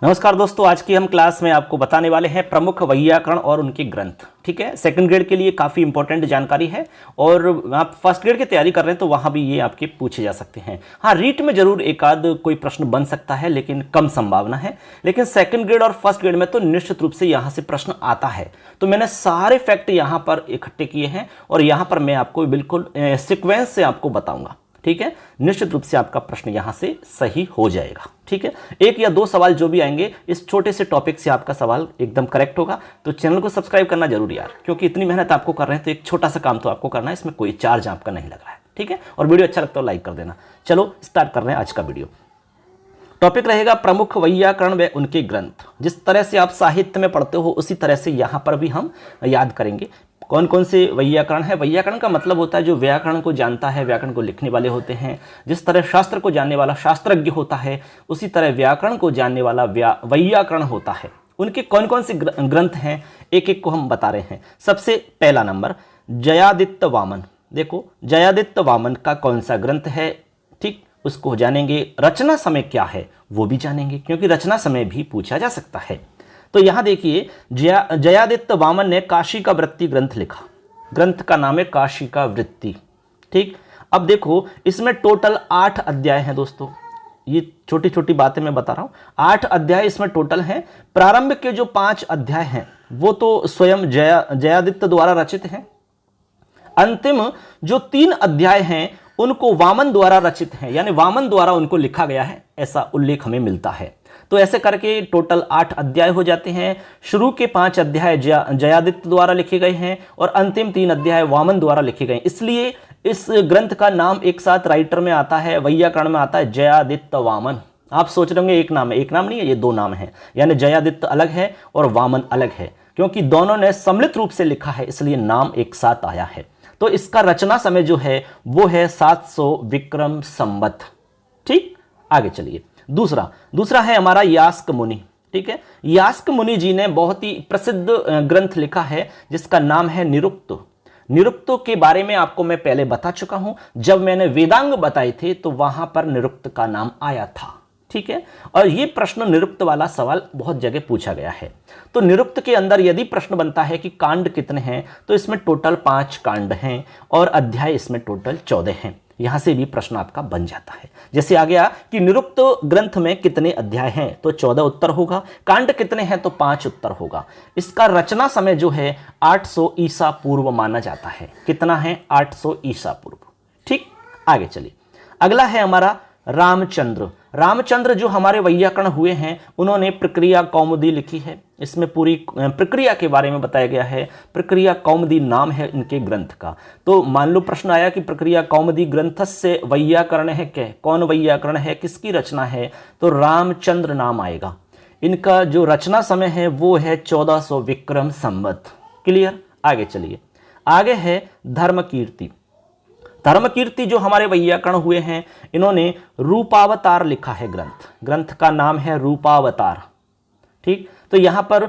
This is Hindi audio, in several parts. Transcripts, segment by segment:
नमस्कार दोस्तों, आज की हम क्लास में आपको बताने वाले हैं प्रमुख वैयाकरण और उनके ग्रंथ। ठीक है, सेकंड ग्रेड के लिए काफ़ी इंपॉर्टेंट जानकारी है और आप फर्स्ट ग्रेड की तैयारी कर रहे हैं तो वहाँ भी ये आपके पूछे जा सकते हैं। हाँ, रीट में जरूर एक आध कोई प्रश्न बन सकता है लेकिन कम संभावना है। लेकिन सेकंड ग्रेड और फर्स्ट ग्रेड में तो निश्चित रूप से यहाँ से प्रश्न आता है। तो मैंने सारे फैक्ट यहाँ पर इकट्ठे किए हैं और यहाँ पर मैं आपको बिल्कुल सिक्वेंस से आपको बताऊँगा। ठीक है, निश्चित रूप से आपका प्रश्न यहां से सही हो जाएगा। ठीक है, एक या दो सवाल जो भी आएंगे इस छोटे से टॉपिक से आपका सवाल एकदम करेक्ट होगा। तो चैनल को सब्सक्राइब करना जरूरी यार, क्योंकि इतनी मेहनत आपको कर रहे हैं तो एक छोटा सा काम तो आपको करना है, इसमें कोई चार्ज आपका नहीं लग रहा है। ठीक है, और वीडियो अच्छा लगता है लाइक कर देना। चलो स्टार्ट कर रहे हैं आज का वीडियो। टॉपिक रहेगा प्रमुख वैयाकरण व उनके ग्रंथ। जिस तरह से आप साहित्य में पढ़ते हो उसी तरह से यहाँ पर भी हम याद करेंगे कौन कौन से वैयाकरण है। वैयाकरण का मतलब होता है जो व्याकरण को जानता है, व्याकरण को लिखने वाले होते हैं। जिस तरह शास्त्र को जानने वाला शास्त्रज्ञ होता है उसी तरह व्याकरण को जानने वाला वैयाकरण होता है। उनके कौन कौन से ग्रंथ हैं एक एक को हम बता रहे हैं। सबसे पहला नंबर जयादित्य वामन। देखो जयादित्य वामन का कौन सा ग्रंथ है, ठीक, उसको जानेंगे। रचना समय क्या है वो भी जानेंगे, क्योंकि रचना समय भी पूछा जा सकता है। तो यहां देखिए जयादित्य वामन ने काशी का वृत्ति ग्रंथ लिखा। ग्रंथ का नाम है काशी का वृत्ति। ठीक, अब देखो इसमें टोटल 8 अध्याय हैं दोस्तों। ये छोटी छोटी बातें मैं बता रहा हूं। 8 अध्याय इसमें टोटल हैं। प्रारंभ के जो 5 अध्याय हैं वो तो स्वयं जयादित्य द्वारा रचित हैं। अंतिम जो 3 अध्याय हैं उनको वामन द्वारा रचित हैं, यानी वामन द्वारा उनको लिखा गया है, ऐसा उल्लेख हमें मिलता है। तो ऐसे करके टोटल 8 अध्याय हो जाते हैं। शुरू के 5 अध्याय जयादित्य द्वारा लिखे गए हैं और अंतिम 3 अध्याय वामन द्वारा लिखे गए हैं। इसलिए इस ग्रंथ का नाम एक साथ राइटर में आता है, वैयाकरण में आता है जयादित्य वामन। आप सोच रहे होंगे एक नाम है, एक नाम नहीं है, ये 2 नाम है, यानी जयादित्य अलग है और वामन अलग है, क्योंकि दोनों ने सम्मिलित रूप से लिखा है इसलिए नाम एक साथ आया है। तो इसका रचना समय जो है वो है 700 विक्रम संवत। ठीक, आगे चलिए। दूसरा है हमारा यास्क मुनि। ठीक है, यास्क मुनि जी ने बहुत ही प्रसिद्ध ग्रंथ लिखा है जिसका नाम है निरुक्त। निरुक्तों के बारे में आपको मैं पहले बता चुका हूं, जब मैंने वेदांग बताए थे तो वहां पर निरुक्त का नाम आया था। ठीक है, और ये प्रश्न निरुक्त वाला सवाल बहुत जगह पूछा गया है। तो निरुक्त के अंदर यदि प्रश्न बनता है कि कांड कितने हैं तो इसमें टोटल 5 कांड हैं और अध्याय इसमें टोटल 14 हैं। यहां से भी प्रश्न आपका बन जाता है। जैसे आ गया कि निरुक्त ग्रंथ में कितने अध्याय हैं तो 14 उत्तर होगा, कांड कितने हैं तो 5 उत्तर होगा। इसका रचना समय जो है 800 ईसा पूर्व माना जाता है। कितना है? 800 ईसा पूर्व। ठीक, आगे चलिए। अगला है हमारा रामचंद्र। रामचंद्र जो हमारे वैयाकरण हुए हैं उन्होंने प्रक्रिया कौमुदी लिखी है। इसमें पूरी प्रक्रिया के बारे में बताया गया है। प्रक्रिया कौमुदी नाम है इनके ग्रंथ का। तो मान लो प्रश्न आया कि प्रक्रिया कौमुदी ग्रंथस्य वैयाकरण है क्या, कौन वैयाकरण है, किसकी रचना है, तो रामचंद्र नाम आएगा। इनका जो रचना समय है वो है 1400 विक्रम संवत। क्लियर, आगे चलिए। आगे है धर्मकीर्ति। धर्मकीर्ति जो हमारे वैयाकरण हुए हैं इन्होंने रूपावतार लिखा है ग्रंथ। ग्रंथ का नाम है रूपावतार। ठीक, तो यहां पर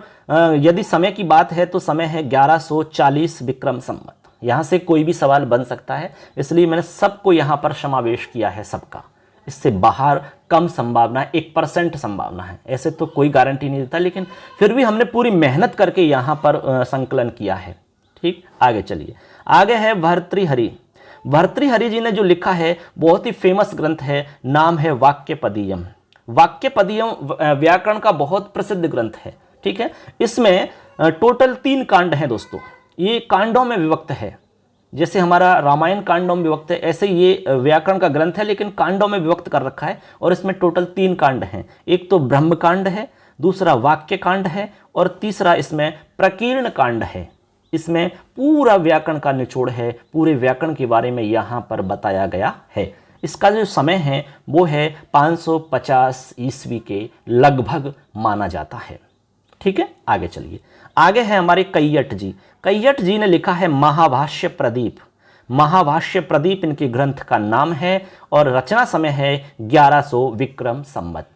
यदि समय की बात है तो समय है 1140 विक्रम संवत। यहां से कोई भी सवाल बन सकता है, इसलिए मैंने सबको यहां पर समावेश किया है सबका। इससे बाहर कम संभावना है, 1% संभावना है। ऐसे तो कोई गारंटी नहीं देता, लेकिन फिर भी हमने पूरी मेहनत करके यहां पर संकलन किया है। ठीक, आगे चलिए। आगे है भर्तृहरि। भर्तृहरि जी ने जो लिखा है बहुत ही फेमस ग्रंथ है, नाम है वाक्यपदीयम। वाक्यपदीयम व्याकरण का बहुत प्रसिद्ध ग्रंथ है। ठीक है, इसमें टोटल 3 कांड हैं दोस्तों। ये कांडों में विभक्त है, जैसे हमारा रामायण कांडों में विभक्त है ऐसे ये व्याकरण का ग्रंथ है, लेकिन कांडों में विभक्त कर रखा है। और इसमें टोटल 3 कांड हैं। एक तो ब्रह्म कांड है, दूसरा वाक्य कांड है और तीसरा इसमें प्रकीर्ण कांड है। इसमें पूरा व्याकरण का निचोड़ है, पूरे व्याकरण के बारे में यहाँ पर बताया गया है। इसका जो समय है वो है 550 ईस्वी के लगभग माना जाता है। ठीक है, आगे चलिए। आगे है हमारे कैयट जी। कैयट जी ने लिखा है महाभाष्य प्रदीप। महाभाष्य प्रदीप इनके ग्रंथ का नाम है और रचना समय है 1100 विक्रम संवत।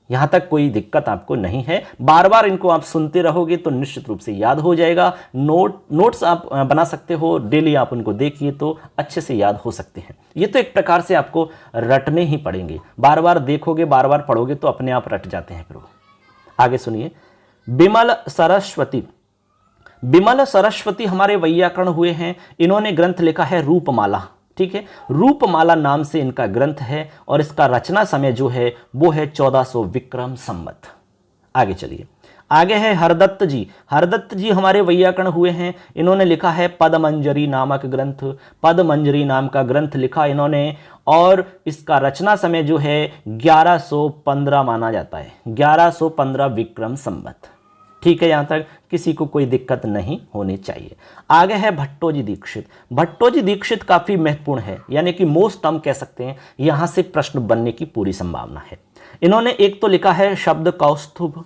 यहां तक कोई दिक्कत आपको नहीं है। बार बार इनको आप सुनते रहोगे तो निश्चित रूप से याद हो जाएगा। नोट्स आप बना सकते हो, डेली आप उनको देखिए तो अच्छे से याद हो सकते हैं। ये तो एक प्रकार से आपको रटने ही पड़ेंगे। बार बार देखोगे, बार बार पढ़ोगे तो अपने आप रट जाते हैं फिर वो। आगे सुनिए, बिमल सरस्वती। बिमल सरस्वती हमारे वैयाकरण हुए हैं। इन्होंने ग्रंथ लिखा है रूपमाला। ठीक है, रूपमाला नाम से इनका ग्रंथ है और इसका रचना समय जो है वो है 1400 विक्रम संवत। आगे चलिए, आगे है हरदत्त जी। हरदत्त जी हमारे वैयाकरण हुए हैं। इन्होंने लिखा है पदमंजरी नामक ग्रंथ। पदमंजरी नाम का ग्रंथ लिखा इन्होंने और इसका रचना समय जो है 1115 माना जाता है, 1115 विक्रम संवत। ठीक है, यहां तक किसी को कोई दिक्कत नहीं होनी चाहिए। आगे है भट्टोजी दीक्षित। भट्टोजी दीक्षित काफी महत्वपूर्ण है, यानी कि मोस्ट हम कह सकते हैं, यहां से प्रश्न बनने की पूरी संभावना है। इन्होंने एक तो लिखा है शब्द कौस्तुभ।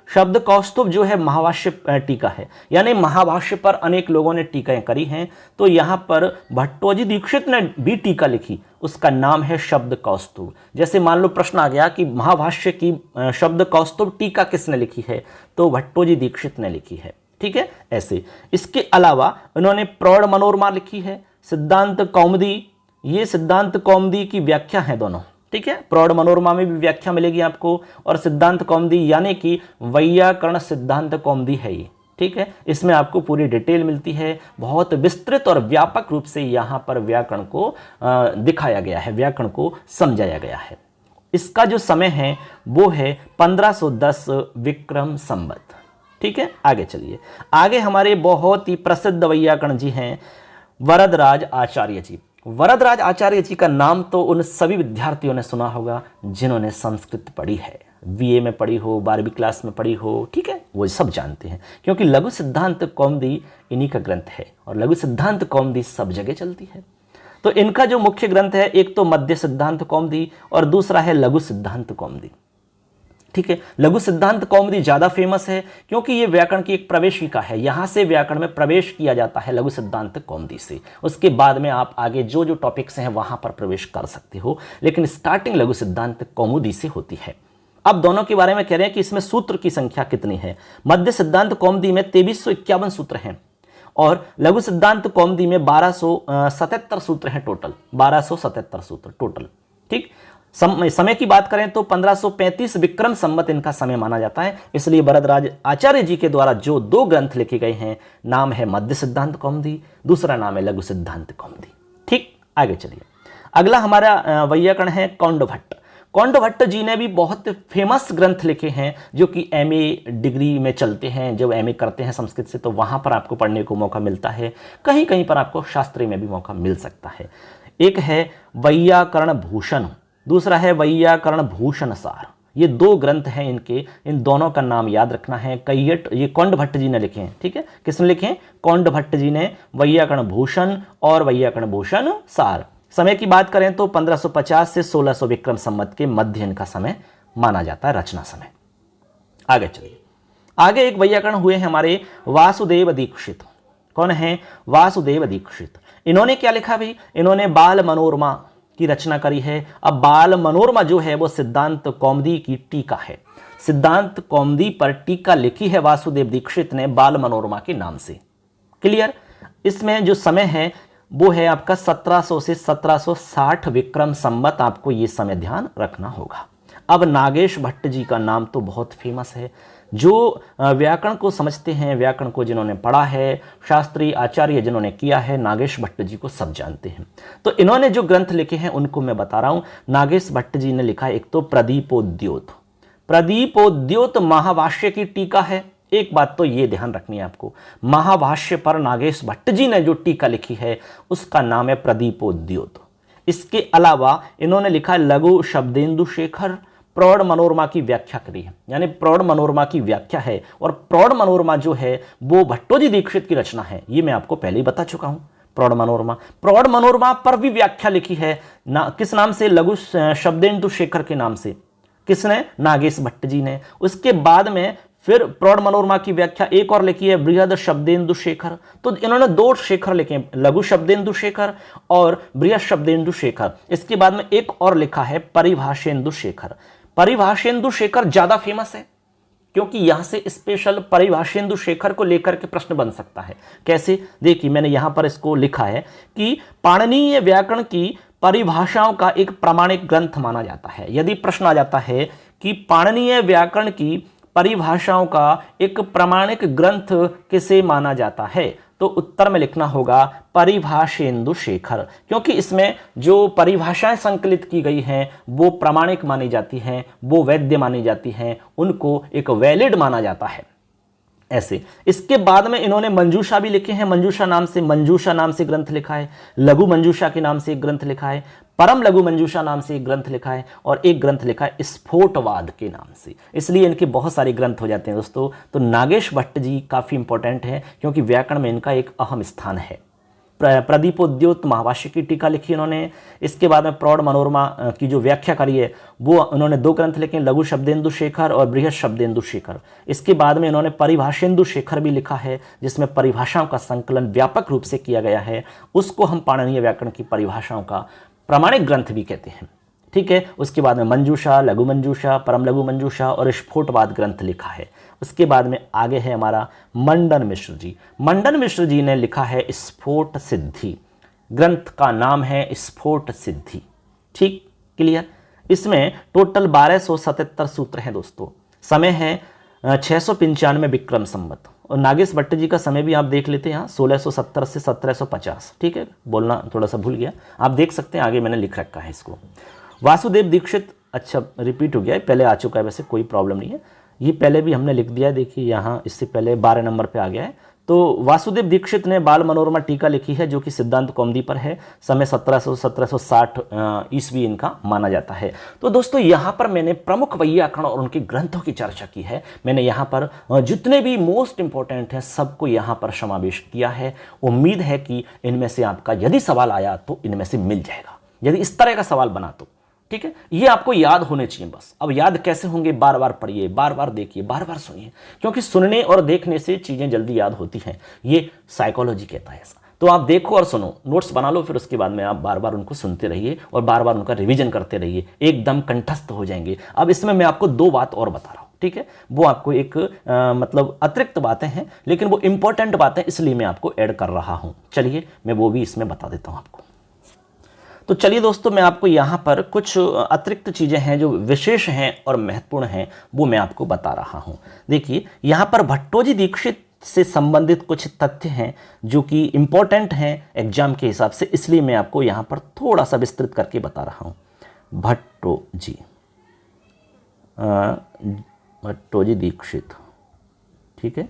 शब्द कौस्तुभ जो है महाभाष्य टीका है, यानी महाभाष्य पर अनेक लोगों ने टीकाएं करी हैं, तो यहां पर भट्टोजी दीक्षित ने भी टीका लिखी, उसका नाम है शब्द कौस्तुभ। जैसे मान लो प्रश्न आ गया कि महाभाष्य की शब्द कौस्तुभ टीका किसने लिखी है, तो भट्टोजी दीक्षित ने लिखी है। ठीक है, ऐसे। इसके अलावा उन्होंने प्रौढ़ मनोरमा लिखी है, सिद्धांत कौमुदी, ये सिद्धांत कौमुदी की व्याख्या है दोनों। ठीक है, प्रौढ़ मनोरमा में भी व्याख्या मिलेगी आपको, और सिद्धांत कौमुदी यानी कि वैयाकरण सिद्धांत कौमुदी है ये। ठीक है, इसमें आपको पूरी डिटेल मिलती है, बहुत विस्तृत और व्यापक रूप से यहाँ पर व्याकरण को दिखाया गया है, व्याकरण को समझाया गया है। इसका जो समय है वो है 1510 विक्रम संवत। ठीक है, आगे चलिए। आगे हमारे बहुत ही प्रसिद्ध वैयाकरण जी हैं वरदराज आचार्य जी। वरदराज आचार्य जी का नाम तो उन सभी विद्यार्थियों ने सुना होगा जिन्होंने संस्कृत पढ़ी है, बीए में पढ़ी हो, 12वीं क्लास में पढ़ी हो। ठीक है, वो सब जानते हैं, क्योंकि लघु सिद्धांत कौमुदी इन्हीं का ग्रंथ है और लघु सिद्धांत कौमुदी सब जगह चलती है। तो इनका जो मुख्य ग्रंथ है, एक तो मध्य सिद्धांत कौमुदी और दूसरा है लघु सिद्धांत कौमुदी। ठीक है, लघु सिद्धांत कौमुदी ज्यादा फेमस है क्योंकि ये व्याकरण की एक प्रवेशिका है, यहां से व्याकरण में प्रवेश किया जाता है लघु सिद्धांत कौमुदी से। उसके बाद में आप आगे जो जो टॉपिक्स हैं वहां पर प्रवेश कर सकते हो, लेकिन स्टार्टिंग लघु सिद्धांत कौमुदी से होती है। अब दोनों के बारे में कह रहे हैं कि इसमें सूत्र की संख्या कितनी है। मध्य सिद्धांत कौमुदी में 2351 सूत्र हैं और लघु सिद्धांत कौमुदी में 1277 सूत्र हैं टोटल, 1277 सूत्र टोटल। ठीक, समय की बात करें तो 1535 विक्रम संवत इनका समय माना जाता है। इसलिए वरदराज आचार्य जी के द्वारा जो दो ग्रंथ लिखे गए हैं, नाम है मध्य सिद्धांत कौमुदी, दूसरा नाम है लघु सिद्धांत कौमुदी। ठीक, आगे चलिए। अगला हमारा वैयाकरण है कौंडभट्ट। कौंडभट्ट जी ने भी बहुत फेमस ग्रंथ लिखे हैं जो कि एमए डिग्री में चलते हैं। जब एमए करते हैं संस्कृत से तो वहां पर आपको पढ़ने को मौका मिलता है, कहीं कहीं पर आपको शास्त्री में भी मौका मिल सकता है। एक है वैयाकरण भूषण, दूसरा है वैयाकरण भूषण सार। ये दो ग्रंथ हैं इनके, इन दोनों का नाम याद रखना है। कैयट ये कौंडभट्ट जी ने लिखे हैं। ठीक है, किसने लिखे हैं? कौंडभट्ट जी ने वैयाकरण भूषण और वैयाकरण भूषण सार। समय की बात करें तो 1550 से 1600 विक्रम संवत के मध्य इनका समय माना जाता है, रचना समय। आगे चलिए। आगे एक वैयाकरण हुए हैं हमारे वासुदेव दीक्षित। कौन है? वासुदेव दीक्षित। इन्होंने क्या लिखा भाई? इन्होंने बाल मनोरमा की रचना करी है। अब बाल मनोरमा जो है वो सिद्धांत कौमुदी की टीका है। सिद्धांत कौमुदी पर टीका लिखी है वासुदेव दीक्षित ने बाल मनोरमा के नाम से। क्लियर? इसमें जो समय है वो है आपका 1700 से 1760 विक्रम संवत। आपको ये समय ध्यान रखना होगा। अब नागेश भट्ट जी का नाम तो बहुत फेमस है। जो व्याकरण को समझते हैं, व्याकरण को जिन्होंने पढ़ा है, शास्त्री आचार्य जिन्होंने किया है, नागेश भट्ट जी को सब जानते हैं। तो इन्होंने जो ग्रंथ लिखे हैं उनको मैं बता रहा हूं। नागेश भट्ट जी ने लिखा है एक तो प्रदीपोद्योत। प्रदीपोद्योत महाभाष्य की टीका है। एक बात तो ये ध्यान रखनी है आपको, महाभाष्य पर नागेश भट्ट जी ने जो टीका लिखी है उसका नाम है प्रदीपोद्योत। इसके अलावा इन्होंने लिखा है लघु शब्देन्दु शेखर। प्रौढ़ मनोरमा की व्याख्या करी है, यानी प्रौढ़ मनोरमा की व्याख्या है। और प्रौढ़ मनोरमा जो है वो भट्टोजी दीक्षित की रचना है, ये मैं आपको पहले ही बता चुका हूं। प्रौढ़ मनोरमा पर भी व्याख्या लिखी है ना, किस नाम से? लघु शब्देन्दु शेखर के नाम से। किसने? नागेश भट्ट जी ने। उसके बाद में फिर प्रौढ़ मनोरमा की व्याख्या एक और लिखी है बृहद शब्देन्दु शेखर। तो इन्होंने दो शेखर लिखे हैं, लघु शब्देन्दु शेखर और बृहद शब्देन्दु शेखर। इसके बाद में एक और लिखा है परिभाषेन्दु शेखर। परिभाषेन्दु शेखर ज्यादा फेमस है क्योंकि यहां से स्पेशल परिभाषेन्दु शेखर को लेकर के प्रश्न बन सकता है। कैसे? देखिए मैंने यहां पर इसको लिखा है कि पाणिनीय व्याकरण की परिभाषाओं का एक प्रामाणिक ग्रंथ माना जाता है। यदि प्रश्न आ जाता है कि पाणिनीय व्याकरण की परिभाषाओं का एक प्रामाणिक ग्रंथ किसे माना जाता है? तो उत्तर में लिखना होगा परिभाषेंदु शेखर, क्योंकि इसमें जो परिभाषाएं संकलित की गई हैं वो प्रामाणिक मानी जाती हैं, वो वैध मानी जाती हैं, उनको एक वैलिड माना जाता है। ऐसे इसके बाद में इन्होंने मंजूषा भी लिखे हैं, मंजूषा नाम से ग्रंथ लिखा है, लघु मंजूषा के नाम से एक ग्रंथ लिखा है, परम लघु मंजूषा नाम से एक ग्रंथ लिखा है, और एक ग्रंथ लिखा है स्फोटवाद के नाम से। इसलिए इनके बहुत सारे ग्रंथ हो जाते हैं दोस्तों। तो नागेश भट्ट जी काफ़ी इंपॉर्टेंट है, क्योंकि व्याकरण में इनका एक अहम स्थान है। प्रदीपोद्योत महाभाष्य की टीका लिखी इन्होंने। इसके बाद में प्रौढ़ मनोरमा की जो व्याख्या करी है वो उन्होंने 2 ग्रंथ लिखे, लघु शब्देंदु शेखर और बृहद शब्देंदु शेखर। इसके बाद में इन्होंने परिभाषेंदु शेखर भी लिखा है, जिसमें परिभाषाओं का संकलन व्यापक रूप से किया गया है। उसको हम पाणिनीय व्याकरण की परिभाषाओं का प्रामाणिक ग्रंथ भी कहते हैं। ठीक है। उसके बाद में मंजूषा, लघु मंजूषा, परम लघु मंजूषा और स्फोटवाद ग्रंथ लिखा है। उसके बाद में आगे है हमारा मंडन मिश्र जी। मंडन मिश्र जी ने लिखा है स्फोट सिद्धि, ग्रंथ का नाम है स्फोट सिद्धि। ठीक, क्लियर। इसमें टोटल 1277 सूत्र हैं दोस्तों। समय है 695 विक्रम संवत, और नागेश भट्ट जी का समय भी आप देख लेते हैं यहाँ 1670 से 1750। ठीक है, बोलना थोड़ा सा भूल गया, आप देख सकते हैं आगे मैंने लिख रखा है इसको। वासुदेव दीक्षित, अच्छा रिपीट हो गया है, पहले आ चुका है, वैसे कोई प्रॉब्लम नहीं है, ये पहले भी हमने लिख दिया है। देखिए यहाँ इससे पहले 12 नंबर पे आ गया है। तो वासुदेव दीक्षित ने बाल मनोरमा टीका लिखी है, जो कि सिद्धांत कौमुदी पर है। समय 1760 ईस्वी इनका माना जाता है। तो दोस्तों यहाँ पर मैंने प्रमुख वैयाकरण और उनके ग्रंथों की चर्चा की है। मैंने यहाँ पर जितने भी मोस्ट इंपॉर्टेंट हैं सबको यहाँ पर समावेश किया है। उम्मीद है कि इनमें से आपका यदि सवाल आया तो इनमें से मिल जाएगा, यदि इस तरह का सवाल बना तो। ठीक है, ये आपको याद होने चाहिए बस। अब याद कैसे होंगे? बार बार पढ़िए, बार बार देखिए, बार बार सुनिए, क्योंकि सुनने और देखने से चीज़ें जल्दी याद होती हैं, ये साइकोलॉजी कहता है ऐसा। तो आप देखो और सुनो, नोट्स बना लो, फिर उसके बाद में आप बार बार उनको सुनते रहिए और बार बार उनका रिवीजन करते रहिए, एकदम कंठस्थ हो जाएंगे। अब इसमें मैं आपको 2 बात और बता रहा हूँ। ठीक है, वो आपको एक मतलब अतिरिक्त बातें हैं, लेकिन वो इंपॉर्टेंट बातें, इसलिए मैं आपको ऐड कर रहा हूँ। चलिए मैं वो भी इसमें बता देता हूँ आपको। तो चलिए दोस्तों, मैं आपको यहाँ पर कुछ अतिरिक्त चीज़ें हैं जो विशेष हैं और महत्वपूर्ण हैं, वो मैं आपको बता रहा हूँ। देखिए यहाँ पर भट्टोजी दीक्षित से संबंधित कुछ तथ्य हैं जो कि इम्पोर्टेंट हैं एग्जाम के हिसाब से, इसलिए मैं आपको यहाँ पर थोड़ा सा विस्तृत करके बता रहा हूँ। भट्टोजी दीक्षित, ठीक है,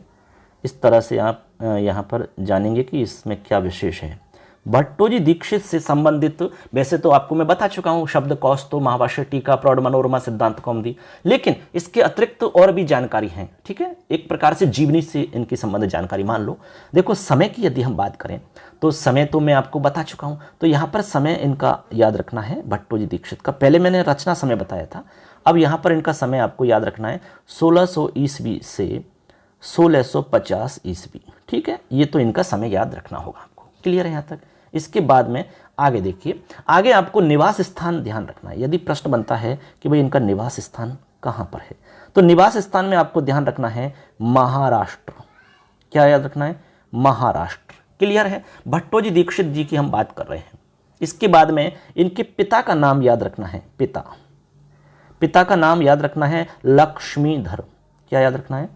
इस तरह से आप यहाँ पर जानेंगे कि इसमें क्या विशेष है। भट्टोजी दीक्षित से संबंधित वैसे तो आपको मैं बता चुका हूँ, शब्द कौस्तु, महाभाष्य टीका, प्रौढ़ मनोरमा, सिद्धांत कौमुदी, लेकिन इसके अतिरिक्त और भी जानकारी है। ठीक है, एक प्रकार से जीवनी से इनकी संबंधित जानकारी मान लो। देखो समय की यदि हम बात करें तो समय तो मैं आपको बता चुका हूँ, तो यहाँ पर समय इनका याद रखना है भट्टोजी दीक्षित का। पहले मैंने रचना समय बताया था, अब यहाँ पर इनका समय आपको याद रखना है 1600 ईस्वी से 1650 ईस्वी। ठीक है, ये तो इनका समय याद रखना होगा आपको। क्लियर है यहाँ तक? इसके बाद में आगे देखिए, आगे आपको निवास स्थान ध्यान रखना है। यदि प्रश्न बनता है कि भाई इनका निवास स्थान कहाँ पर है, तो निवास स्थान में आपको ध्यान रखना है महाराष्ट्र। क्या याद रखना है? महाराष्ट्र। क्लियर है? भट्टोजी दीक्षित जी की हम बात कर रहे हैं। इसके बाद में इनके पिता का नाम याद रखना है। पिता का नाम याद रखना है लक्ष्मीधर। क्या याद रखना है?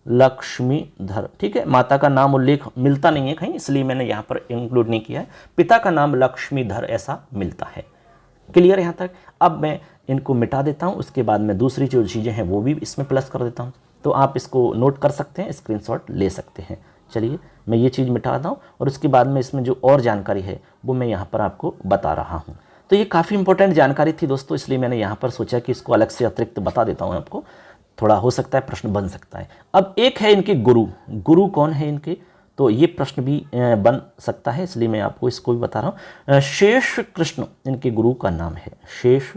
लक्ष्मीधर। ठीक है, माता का नाम उल्लेख मिलता नहीं है कहीं, इसलिए मैंने यहाँ पर इंक्लूड नहीं किया है। पिता का नाम लक्ष्मीधर ऐसा मिलता है। क्लियर यहाँ तक? अब मैं इनको मिटा देता हूँ, उसके बाद में दूसरी जो चीज़ें हैं वो भी इसमें प्लस कर देता हूँ, तो आप इसको नोट कर सकते हैं, स्क्रीनशॉट ले सकते हैं। चलिए मैं ये चीज़ मिटाता हूँ और उसके बाद में इसमें जो और जानकारी है वो मैं यहाँ पर आपको बता रहा हूँ। तो ये काफ़ी इंपॉर्टेंट जानकारी थी दोस्तों, इसलिए मैंने यहाँ पर सोचा कि इसको अलग से अतिरिक्त बता देता हूँ आपको, थोड़ा हो सकता है प्रश्न बन सकता है। अब एक है इनके गुरु कौन है इनके, तो ये प्रश्न भी बन सकता है, इसलिए मैं आपको इसको भी बता रहा हूँ। शेष कृष्ण इनके गुरु का नाम है। शेष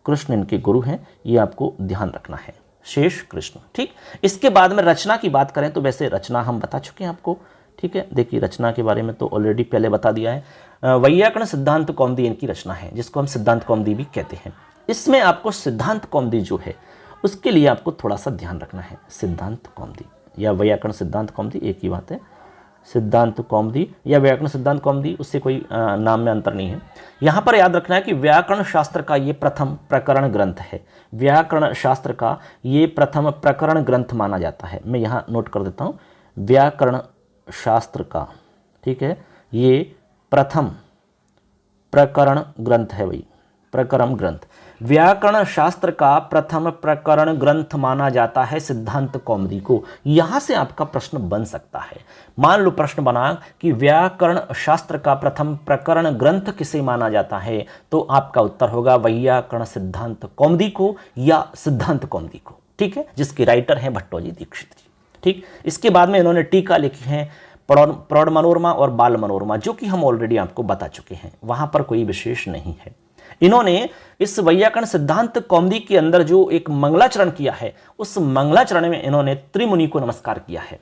कृष्ण इनके गुरु हैं, ये आपको ध्यान रखना है, शेष कृष्ण। ठीक, इसके बाद में रचना की बात करें तो वैसे रचना हम बता चुके हैं आपको। ठीक है, देखिए रचना के बारे में तो ऑलरेडी पहले बता दिया है। वैयाकरण सिद्धांत कौमुदी इनकी रचना है, जिसको हम सिद्धांत कौमुदी भी कहते हैं। इसमें आपको सिद्धांत कौमुदी जो है उसके लिए आपको थोड़ा सा ध्यान रखना है। सिद्धांत कौमुदी या वैयाकरण सिद्धांत कौमुदी एक ही बात है। सिद्धांत कौमुदी या व्याकरण सिद्धांत कौमुदी, उससे कोई नाम में अंतर नहीं है। यहाँ पर याद रखना है कि व्याकरण शास्त्र का ये प्रथम प्रकरण ग्रंथ है। व्याकरण शास्त्र का ये प्रथम प्रकरण ग्रंथ माना जाता है। मैं यहाँ नोट कर देता हूँ, व्याकरण शास्त्र का, ठीक है, ये प्रथम प्रकरण ग्रंथ है भाई, प्रकरण ग्रंथ। व्याकरण शास्त्र का प्रथम प्रकरण ग्रंथ माना जाता है सिद्धांत कौमुदी को। यहां से आपका प्रश्न बन सकता है। मान लो प्रश्न बना कि व्याकरण शास्त्र का प्रथम प्रकरण ग्रंथ किसे माना जाता है, तो आपका उत्तर होगा वैयाकरण सिद्धांत कौमुदी को या सिद्धांत कौमुदी को, ठीक है, जिसके राइटर हैं भट्टोजी दीक्षित जी। ठीक, इसके बाद में इन्होंने टीका लिखी है प्रौढ़ मनोरमा और बाल मनोरमा, जो कि हम ऑलरेडी आपको बता चुके हैं, वहां पर कोई विशेष नहीं है। इन्होंने इस वैयाकरण सिद्धांत कौमुदी के अंदर जो एक मंगलाचरण किया है, उस मंगलाचरण में इन्होंने त्रिमुनि को नमस्कार किया है,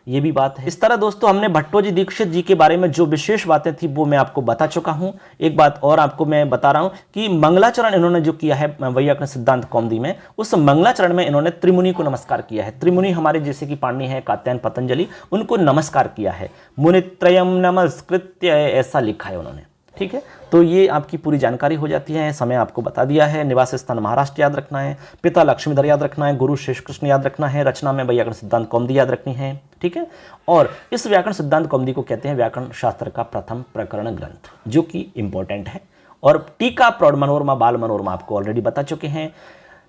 ये भी बात है। इस तरह दोस्तों हमने भट्टोजी दीक्षित जी के बारे में जो विशेष बातें थी वो मैं आपको बता चुका हूं। एक बात और आपको मैं बता रहा हूं कि मंगलाचरण इन्होंने जो किया है वैयाकरण सिद्धांत कौमुदी में, उस मंगलाचरण में इन्होंने त्रिमुनि को नमस्कार किया है। त्रिमुनि हमारे जैसे कि पाणिनि है, कात्यायन, पतंजलि, उनको नमस्कार किया है। मुनित्रयम नमस्कृत्य ऐसा लिखा है उन्होंने, ठीक है। तो ये आपकी पूरी जानकारी हो जाती है। समय आपको बता दिया है। निवास स्थान महाराष्ट्र याद रखना है, पिता लक्ष्मीधर याद रखना है, गुरु शेष कृष्ण याद रखना है, रचना में वैयाकरण सिद्धांत कौमुदी याद रखनी है, ठीक है। और इस व्याकरण सिद्धांत कौमुदी को कहते हैं व्याकरण शास्त्र का प्रथम प्रकरण ग्रंथ, जो कि इंपॉर्टेंट है। और टीका, प्रौढ़ मनोरमा, बाल मनोरमा आपको ऑलरेडी बता चुके हैं।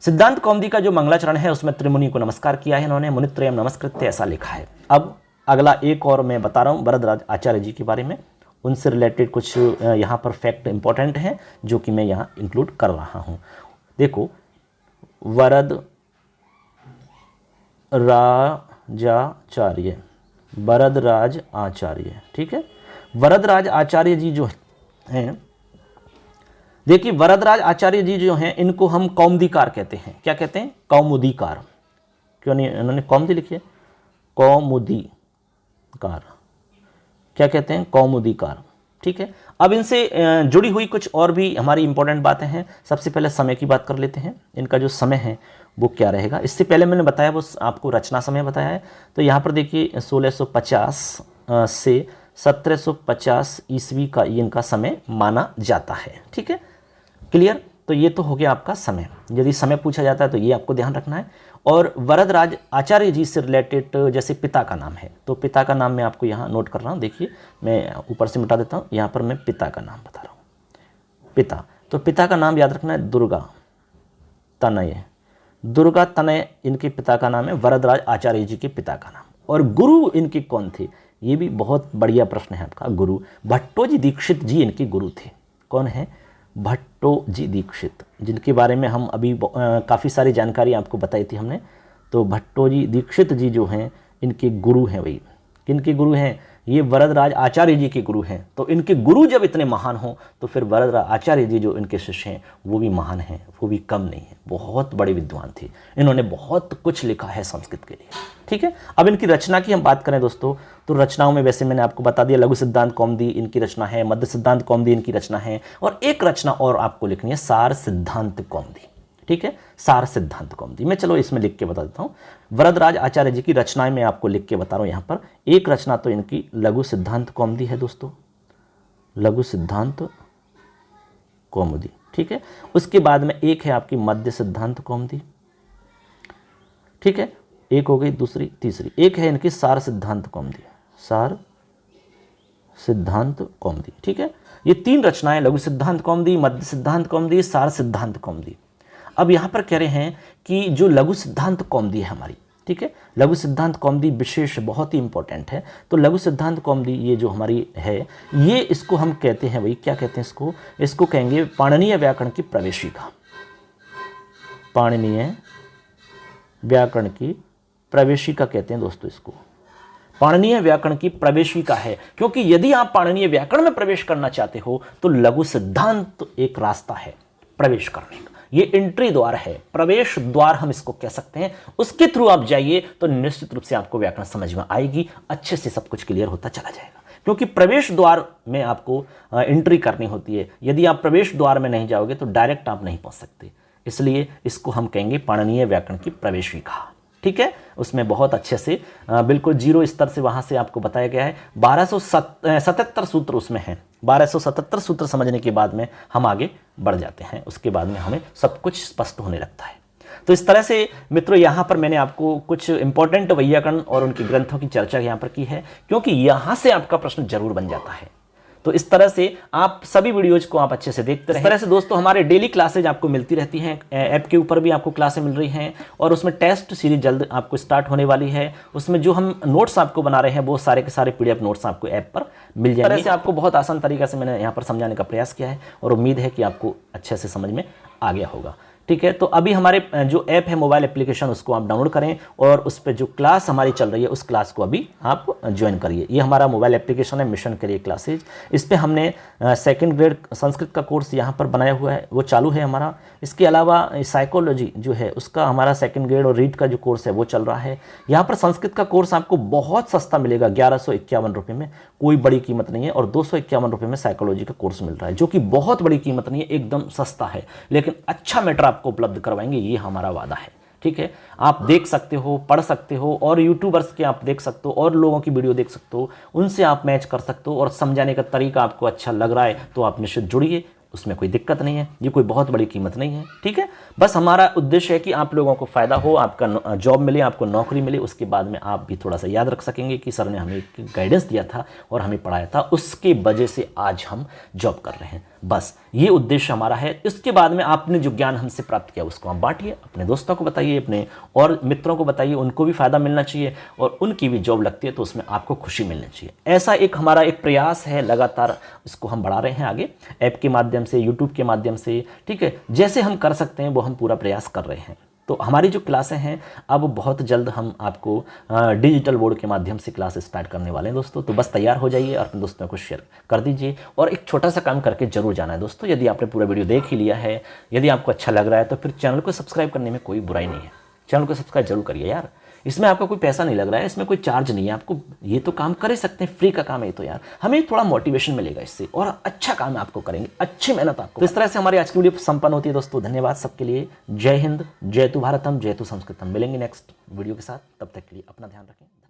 सिद्धांत कौमुदी का जो मंगलाचरण है उसमें त्रिमुनि को नमस्कार किया है इन्होंने, मुनित्रयम नमस्कृत्य ऐसा लिखा है। अब अगला एक और मैं बता रहा हूँ वरदराज आचार्य जी के बारे में, उनसे रिलेटेड कुछ यहाँ पर फैक्ट इंपॉर्टेंट हैं जो कि मैं यहाँ इंक्लूड कर रहा हूँ। देखो, वरदराज आचार्य, ठीक है। वरदराज आचार्य जी जो हैं, देखिए वरदराज आचार्य जी जो हैं इनको हम कौमुदीकार कहते हैं। क्या कहते हैं? कौमुदीकार। क्यों नहीं इन्होंने कौमुदी लिखी है? कौमुदीकार। क्या कहते हैं? कौमुदीकार, ठीक है। अब इनसे जुड़ी हुई कुछ और भी हमारी इंपॉर्टेंट बातें हैं। सबसे पहले समय की बात कर लेते हैं। इनका जो समय है वो क्या रहेगा, इससे पहले मैंने बताया वो आपको रचना समय बताया है। तो यहाँ पर देखिए 1650 से 1750 ईस्वी का इनका समय माना जाता है, ठीक है। क्लियर? तो ये तो हो गया आपका समय। यदि समय पूछा जाता है तो ये आपको ध्यान रखना है। और वरदराज आचार्य जी से रिलेटेड जैसे पिता का नाम है, तो पिता का नाम मैं आपको यहाँ नोट कर रहा हूँ। देखिए मैं ऊपर से मिटा देता हूँ, यहाँ पर मैं पिता का नाम बता रहा हूँ। पिता, तो पिता का नाम याद रखना है दुर्गा तनय। दुर्गा तनय इनके पिता का नाम है, वरदराज आचार्य जी के पिता का नाम। और गुरु इनके कौन थे? ये भी बहुत बढ़िया प्रश्न है आपका। गुरु भट्टोजी दीक्षित जी इनके गुरु थे। कौन है? भट्टोजी दीक्षित, जिनके बारे में हम अभी काफ़ी सारी जानकारी आपको बताई थी हमने। तो भट्टोजी दीक्षित जी जो हैं इनके गुरु हैं। वही किनके गुरु हैं? ये वरदराज आचार्य जी के गुरु हैं। तो इनके गुरु जब इतने महान हों तो फिर वरदराज आचार्य जी जो इनके शिष्य हैं वो भी महान हैं, वो भी कम नहीं है। बहुत बड़े विद्वान थे, इन्होंने बहुत कुछ लिखा है संस्कृत के लिए, ठीक है। अब इनकी रचना की हम बात करें दोस्तों, तो रचनाओं में वैसे मैंने आपको बता दिया, लघु सिद्धांत कौमुदी इनकी रचना है, मध्य सिद्धांत कौमुदी इनकी रचना है, और एक रचना और आपको लिखनी है सार सिद्धांत कौमुदी, ठीक है। सार सिद्धांत कौमुदी मैं चलो इसमें लिख के बता देता हूँ। वरदराज आचार्य जी की रचनाएं मैं आपको लिख के बता रहा हूँ यहाँ पर। एक रचना तो इनकी लघु सिद्धांत कौमुदी है दोस्तों, लघु सिद्धांत कौमुदी, ठीक है। उसके बाद में एक है आपकी मध्य सिद्धांत कौमुदी, ठीक है। एक हो गई, दूसरी, तीसरी एक है इनकी सार सिद्धांत कौमुदी, सार सिद्धांत कौमुदी, ठीक है। ये तीन रचनाएं, लघु सिद्धांत कौमुदी, मध्य सिद्धांत कौमुदी, सार सिद्धांत कौमुदी। अब यहाँ पर कह रहे हैं कि जो लघु सिद्धांत कौमुदी है हमारी, ठीक है, लघु सिद्धांत कौमुदी विशेष बहुत ही इंपॉर्टेंट है। तो लघु सिद्धांत कौमुदी ये जो हमारी है, ये इसको हम कहते हैं भाई, क्या कहते हैं इसको? इसको कहेंगे पाणिनीय व्याकरण की प्रवेशिका। पाणिनीय व्याकरण की प्रवेशिका कहते हैं दोस्तों इसको। पाणिनीय व्याकरण की प्रवेशिका है, क्योंकि यदि आप पाणिनीय व्याकरण में प्रवेश करना चाहते हो तो लघु सिद्धांत एक रास्ता है प्रवेश करने का। ये एंट्री द्वार है, प्रवेश द्वार हम इसको कह सकते हैं। उसके थ्रू आप जाइए तो निश्चित रूप से आपको व्याकरण समझ में आएगी, अच्छे से सब कुछ क्लियर होता चला जाएगा। क्योंकि प्रवेश द्वार में आपको एंट्री करनी होती है। यदि आप प्रवेश द्वार में नहीं जाओगे तो डायरेक्ट आप नहीं पहुंच सकते। इसलिए इसको हम कहेंगे पाणिनीय व्याकरण की प्रवेशिका, ठीक है, उसमें बहुत अच्छे से बिल्कुल जीरो स्तर से वहाँ से आपको बताया गया है। 1277 सूत्र उसमें हैं। 1277 सूत्र समझने के बाद में हम आगे बढ़ जाते हैं, उसके बाद में हमें सब कुछ स्पष्ट होने लगता है। तो इस तरह से मित्रों यहाँ पर मैंने आपको कुछ इंपॉर्टेंट वैयाकरण और उनके ग्रंथों की चर्चा यहाँ पर की है, क्योंकि यहाँ से आपका प्रश्न जरूर बन जाता है। तो इस तरह से आप सभी वीडियोज को आप अच्छे से देखते रहें। इस तरह से दोस्तों हमारे डेली क्लासेज आपको मिलती रहती हैं, ऐप के ऊपर भी आपको क्लासें मिल रही हैं, और उसमें टेस्ट सीरीज जल्द आपको स्टार्ट होने वाली है। उसमें जो हम नोट्स आपको बना रहे हैं वो सारे के सारे PDF नोट्स आपको ऐप पर मिल जाएंगे। इस तरह से आपको बहुत आसान तरीके से मैंने यहाँ पर समझाने का प्रयास किया है, और उम्मीद है कि आपको अच्छे से समझ में आ गया होगा। ठीक है, तो अभी हमारे जो ऐप है मोबाइल एप्लीकेशन, उसको आप डाउनलोड करें और उस पर जो क्लास हमारी चल रही है उस क्लास को अभी आप ज्वाइन करिए। ये हमारा मोबाइल एप्लीकेशन है, मिशन करियर क्लासेज। इस पर हमने सेकंड ग्रेड संस्कृत का कोर्स यहाँ पर बनाया हुआ है, वो चालू है हमारा। इसके अलावा साइकोलॉजी जो है उसका हमारा सेकंड ग्रेड और रीड का जो कोर्स है वो चल रहा है। यहाँ पर संस्कृत का कोर्स आपको बहुत सस्ता मिलेगा, 1151 रुपये में, कोई बड़ी कीमत नहीं है। और 251 रुपये में साइकोलॉजी का कोर्स मिल रहा है, जो कि बहुत बड़ी कीमत नहीं है, एकदम सस्ता है, लेकिन अच्छा मैटर आपको उपलब्ध करवाएंगे, ये हमारा वादा है। ठीक है, आप देख सकते हो, पढ़ सकते हो, और यूट्यूबर्स के आप देख सकते हो, और लोगों की वीडियो देख सकते हो, उनसे आप मैच कर सकते हो, और समझाने का तरीका आपको अच्छा लग रहा है तो आप निश्चित जुड़िए, उसमें कोई दिक्कत नहीं है, ये कोई बहुत बड़ी कीमत नहीं है। ठीक है, बस हमारा उद्देश्य है कि आप लोगों को फ़ायदा हो, आपका जॉब मिले, आपको नौकरी मिले, उसके बाद में आप भी थोड़ा सा याद रख सकेंगे कि सर ने हमें एक गाइडेंस दिया था और हमें पढ़ाया था, उसके वजह से आज हम जॉब कर रहे हैं। बस ये उद्देश्य हमारा है। इसके बाद में आपने जो ज्ञान हमसे प्राप्त किया उसको आप बांटिए, अपने दोस्तों को बताइए, अपने और मित्रों को बताइए, उनको भी फ़ायदा मिलना चाहिए, और उनकी भी जॉब लगती है तो उसमें आपको खुशी मिलनी चाहिए। ऐसा एक हमारा एक प्रयास है, लगातार इसको हम बढ़ा रहे हैं आगे, ऐप के माध्यम से, यूट्यूब के माध्यम से। ठीक है, जैसे हम कर सकते हैं वो हम पूरा प्रयास कर रहे हैं। तो हमारी जो क्लासें हैं अब बहुत जल्द हम आपको डिजिटल बोर्ड के माध्यम से क्लास स्टार्ट करने वाले हैं दोस्तों। तो बस तैयार हो जाइए और अपने दोस्तों को शेयर कर दीजिए, और एक छोटा सा काम करके जरूर जाना है दोस्तों। यदि आपने पूरा वीडियो देख ही लिया है, यदि आपको अच्छा लग रहा है, तो फिर चैनल को सब्सक्राइब करने में कोई बुराई नहीं है। चैनल को सब्सक्राइब जरूर करिए यार, इसमें आपका कोई पैसा नहीं लग रहा है, इसमें कोई चार्ज नहीं है आपको, ये तो काम कर ही सकते हैं, फ्री का काम है तो यार, हमें थोड़ा मोटिवेशन मिलेगा इससे, और अच्छा काम आपको करेंगे, अच्छी मेहनत आपको। तो इस तरह से हमारी आज की वीडियो संपन्न होती है दोस्तों। धन्यवाद सबके लिए। जय हिंद, जय तु भारतम, जय तु संस्कृतम। मिलेंगे नेक्स्ट वीडियो के साथ, तब तक के लिए अपना ध्यान रखें।